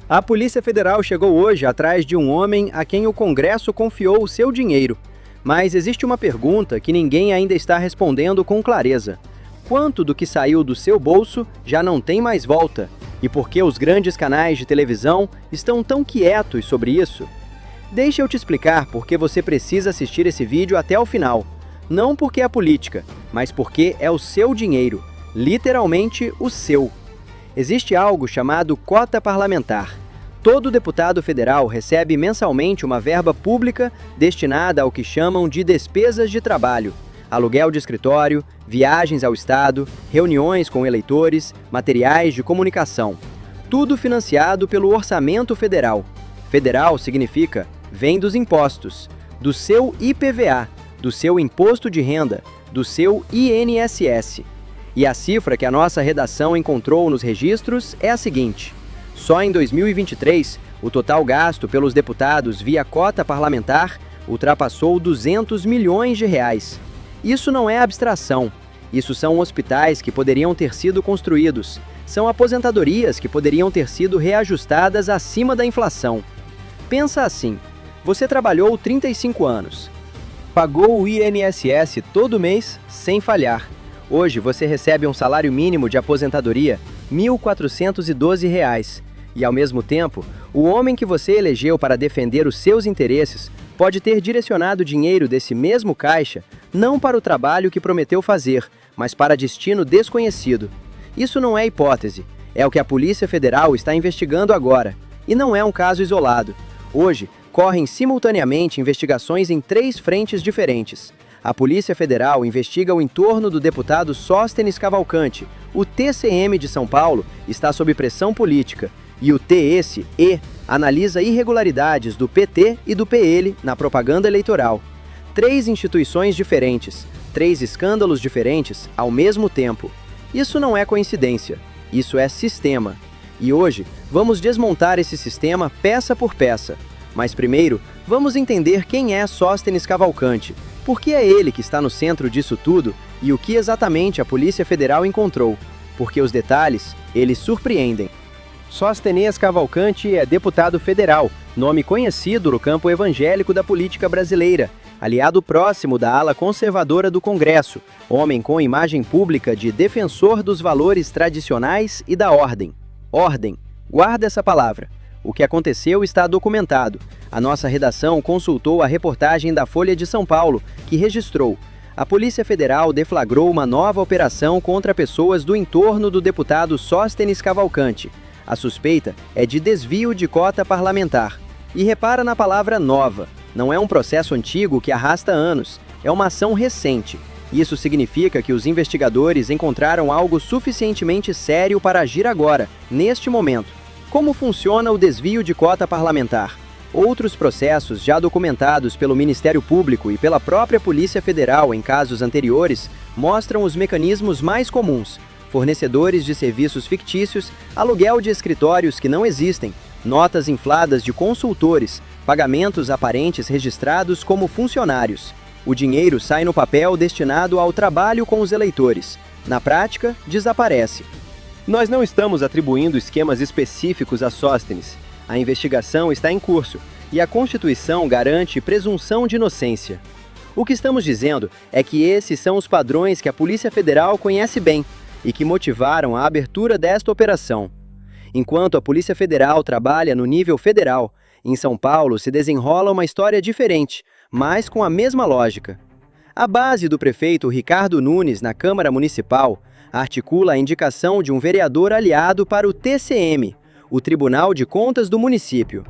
A Polícia Federal chegou hoje atrás de um homem a quem o Congresso confiou o seu dinheiro. Mas existe uma pergunta que ninguém ainda está respondendo com clareza. Quanto do que saiu do seu bolso já não tem mais volta? E por que os grandes canais de televisão estão tão quietos sobre isso? Deixa eu te explicar por que você precisa assistir esse vídeo até o final. Não porque é política, mas porque é o seu dinheiro, literalmente o seu. Existe algo chamado cota parlamentar. Todo deputado federal recebe mensalmente uma verba pública destinada ao que chamam de despesas de trabalho, aluguel de escritório, viagens ao estado, reuniões com eleitores, materiais de comunicação. Tudo financiado pelo orçamento federal. Federal significa vem dos impostos, do seu IPVA, do seu imposto de renda, do seu INSS. E a cifra que a nossa redação encontrou nos registros é a seguinte: só em 2023, o total gasto pelos deputados via cota parlamentar ultrapassou 200 milhões de reais. Isso não é abstração. Isso são hospitais que poderiam ter sido construídos. São aposentadorias que poderiam ter sido reajustadas acima da inflação. Pensa assim: você trabalhou 35 anos. Pagou o INSS todo mês sem falhar. Hoje você recebe um salário mínimo de aposentadoria, R$ 1.412. E ao mesmo tempo, o homem que você elegeu para defender os seus interesses pode ter direcionado dinheiro desse mesmo caixa não para o trabalho que prometeu fazer, mas para destino desconhecido. Isso não é hipótese, é o que a Polícia Federal está investigando agora. E não é um caso isolado. Hoje, correm simultaneamente investigações em 3 frentes diferentes. A Polícia Federal investiga o entorno do deputado Sóstenes Cavalcante. O TCM de São Paulo está sob pressão política. E o TSE analisa irregularidades do PT e do PL na propaganda eleitoral. 3 instituições diferentes, 3 escândalos diferentes ao mesmo tempo. Isso não é coincidência, isso é sistema. E hoje, vamos desmontar esse sistema peça por peça. Mas primeiro, vamos entender quem é Sóstenes Cavalcante, por que é ele que está no centro disso tudo e o que exatamente a Polícia Federal encontrou, porque os detalhes, eles surpreendem. Sóstenes Cavalcante é deputado federal, nome conhecido no campo evangélico da política brasileira, aliado próximo da ala conservadora do Congresso, homem com imagem pública de defensor dos valores tradicionais e da ordem. Ordem, guarda essa palavra. O que aconteceu está documentado. A nossa redação consultou a reportagem da Folha de São Paulo, que registrou: a Polícia Federal deflagrou uma nova operação contra pessoas do entorno do deputado Sóstenes Cavalcante. A suspeita é de desvio de cota parlamentar. E repara na palavra nova. Não é um processo antigo que arrasta anos, é uma ação recente. Isso significa que os investigadores encontraram algo suficientemente sério para agir agora, neste momento. Como funciona o desvio de cota parlamentar? Outros processos já documentados pelo Ministério Público e pela própria Polícia Federal em casos anteriores mostram os mecanismos mais comuns: fornecedores de serviços fictícios, aluguel de escritórios que não existem, notas infladas de consultores, pagamentos aparentes registrados como funcionários. O dinheiro sai no papel destinado ao trabalho com os eleitores. Na prática, desaparece. Nós não estamos atribuindo esquemas específicos a Sóstenes. A investigação está em curso e a Constituição garante presunção de inocência. O que estamos dizendo é que esses são os padrões que a Polícia Federal conhece bem e que motivaram a abertura desta operação. Enquanto a Polícia Federal trabalha no nível federal, em São Paulo se desenrola uma história diferente, mas com a mesma lógica. A base do prefeito Ricardo Nunes na Câmara Municipal articula a indicação de um vereador aliado para o TCM, o Tribunal de Contas do município.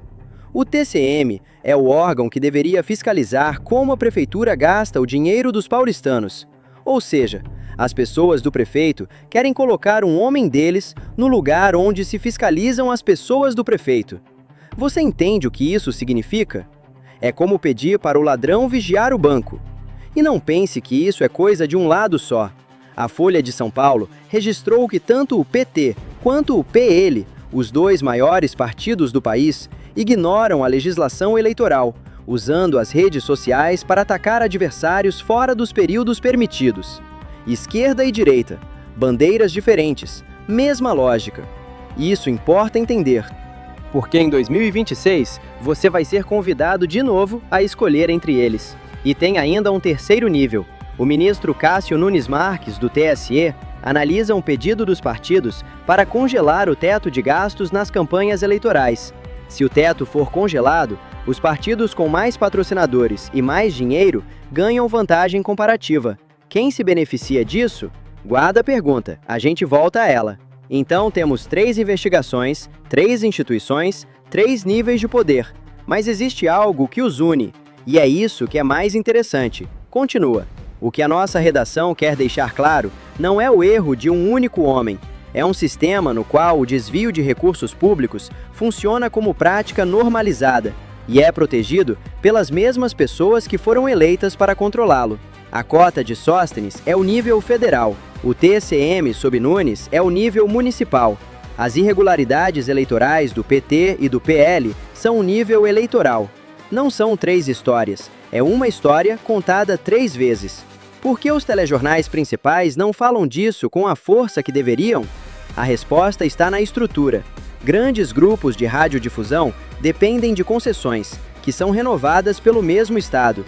O TCM é o órgão que deveria fiscalizar como a prefeitura gasta o dinheiro dos paulistanos. Ou seja, as pessoas do prefeito querem colocar um homem deles no lugar onde se fiscalizam as pessoas do prefeito. Você entende o que isso significa? É como pedir para o ladrão vigiar o banco. E não pense que isso é coisa de um lado só. A Folha de São Paulo registrou que tanto o PT quanto o PL, os 2 maiores partidos do país, ignoram a legislação eleitoral, usando as redes sociais para atacar adversários fora dos períodos permitidos. Esquerda e direita, bandeiras diferentes, mesma lógica. Isso importa entender. porque em 2026 você vai ser convidado de novo a escolher entre eles. E tem ainda um terceiro nível. O ministro Cássio Nunes Marques, do TSE, analisa um pedido dos partidos para congelar o teto de gastos nas campanhas eleitorais. Se o teto for congelado, os partidos com mais patrocinadores e mais dinheiro ganham vantagem comparativa. Quem se beneficia disso? Guarda a pergunta, a gente volta a ela. Então temos 3 investigações, 3 instituições, 3 níveis de poder. Mas existe algo que os une, e é isso que é mais interessante. Continua. O que a nossa redação quer deixar claro não é o erro de um único homem. É um sistema no qual o desvio de recursos públicos funciona como prática normalizada e é protegido pelas mesmas pessoas que foram eleitas para controlá-lo. A cota de Sóstenes é o nível federal, o TCM sob Nunes é o nível municipal. As irregularidades eleitorais do PT e do PL são o nível eleitoral. Não são 3 histórias, é uma história contada 3 vezes. Por que os telejornais principais não falam disso com a força que deveriam? A resposta está na estrutura. Grandes grupos de radiodifusão dependem de concessões, que são renovadas pelo mesmo Estado.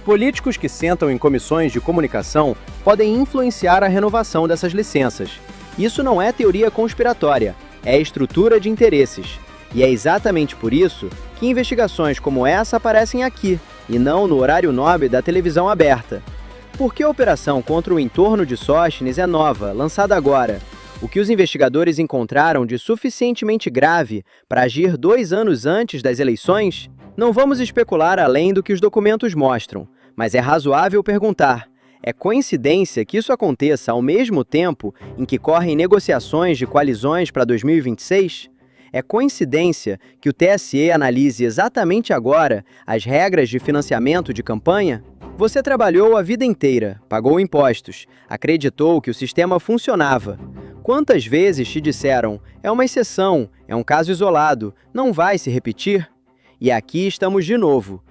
Políticos que sentam em comissões de comunicação podem influenciar a renovação dessas licenças. Isso não é teoria conspiratória, é estrutura de interesses. E é exatamente por isso que investigações como essa aparecem aqui, e não no horário nobre da televisão aberta. Porque a operação contra o entorno de Sóstenes é nova, lançada agora. O que os investigadores encontraram de suficientemente grave para agir 2 anos antes das eleições? Não vamos especular além do que os documentos mostram, mas é razoável perguntar: é coincidência que isso aconteça ao mesmo tempo em que correm negociações de coalizões para 2026? É coincidência que o TSE analise exatamente agora as regras de financiamento de campanha? Você trabalhou a vida inteira, pagou impostos, acreditou que o sistema funcionava. Quantas vezes te disseram, é uma exceção, é um caso isolado, não vai se repetir? E aqui estamos de novo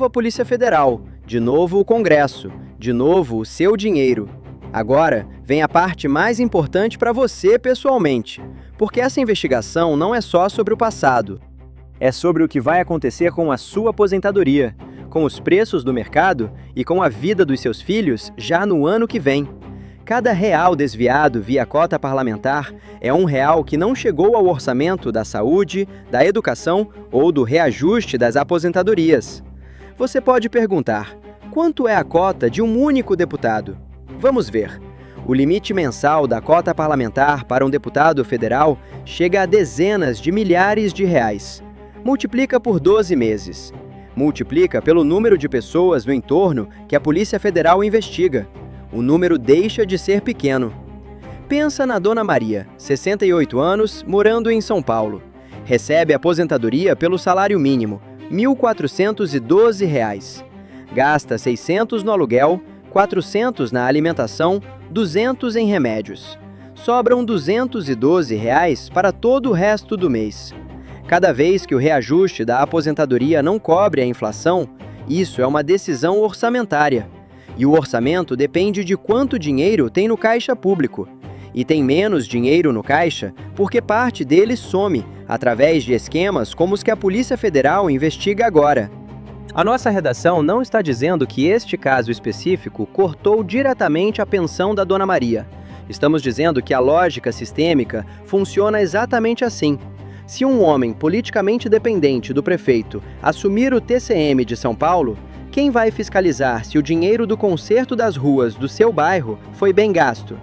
a Polícia Federal, de novo o Congresso, de novo o seu dinheiro. Agora vem a parte mais importante para você pessoalmente, porque essa investigação não é só sobre o passado. É sobre o que vai acontecer com a sua aposentadoria, com os preços do mercado e com a vida dos seus filhos já no ano que vem. Cada real desviado via cota parlamentar é um real que não chegou ao orçamento da saúde, da educação ou do reajuste das aposentadorias. Você pode perguntar, quanto é a cota de um único deputado? Vamos ver. O limite mensal da cota parlamentar para um deputado federal chega a dezenas de milhares de reais. Multiplica por 12 meses. Multiplica pelo número de pessoas no entorno que a Polícia Federal investiga. O número deixa de ser pequeno. Pensa na Dona Maria, 68 anos, morando em São Paulo. Recebe aposentadoria pelo salário mínimo, R$ 1.412. Gasta 600 no aluguel, 400 na alimentação, 200 em remédios. Sobram R$ 212 para todo o resto do mês. Cada vez que o reajuste da aposentadoria não cobre a inflação, isso é uma decisão orçamentária. E o orçamento depende de quanto dinheiro tem no caixa público. E tem menos dinheiro no caixa porque parte dele some, através de esquemas como os que a Polícia Federal investiga agora. A nossa redação não está dizendo que este caso específico cortou diretamente a pensão da Dona Maria. Estamos dizendo que a lógica sistêmica funciona exatamente assim. Se um homem politicamente dependente do prefeito assumir o TCM de São Paulo, quem vai fiscalizar se o dinheiro do conserto das ruas do seu bairro foi bem gasto?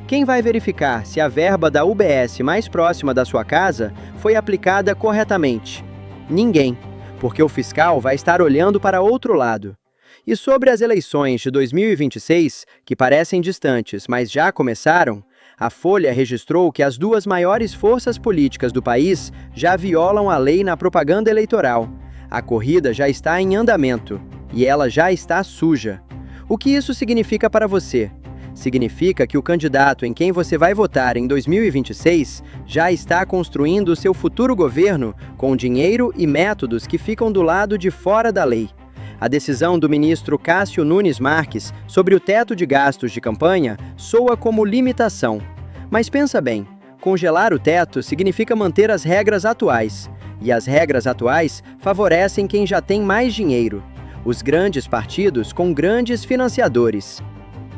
Quem vai verificar se a verba da UBS mais próxima da sua casa foi aplicada corretamente? Ninguém, porque o fiscal vai estar olhando para outro lado. E sobre as eleições de 2026, que parecem distantes, mas já começaram, a Folha registrou que as 2 maiores forças políticas do país já violam a lei na propaganda eleitoral. A corrida já está em andamento. E ela já está suja. O que isso significa para você? Significa que o candidato em quem você vai votar em 2026 já está construindo o seu futuro governo com dinheiro e métodos que ficam do lado de fora da lei. A decisão do ministro Cássio Nunes Marques sobre o teto de gastos de campanha soa como limitação. Mas pensa bem, Congelar o teto significa manter as regras atuais, e as regras atuais favorecem quem já tem mais dinheiro, os grandes partidos com grandes financiadores.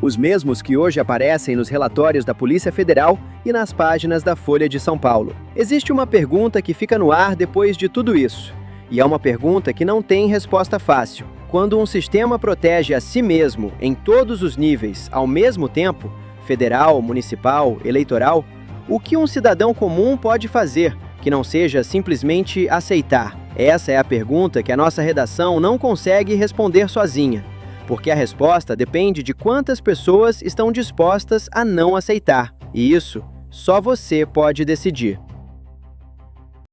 Os mesmos que hoje aparecem nos relatórios da Polícia Federal e nas páginas da Folha de São Paulo. Existe uma pergunta que fica no ar depois de tudo isso, e é uma pergunta que não tem resposta fácil. Quando um sistema protege a si mesmo em todos os níveis ao mesmo tempo, federal, municipal, eleitoral, o que um cidadão comum pode fazer que não seja simplesmente aceitar? Essa é a pergunta que a nossa redação não consegue responder sozinha, porque a resposta depende de quantas pessoas estão dispostas a não aceitar. E isso só você pode decidir.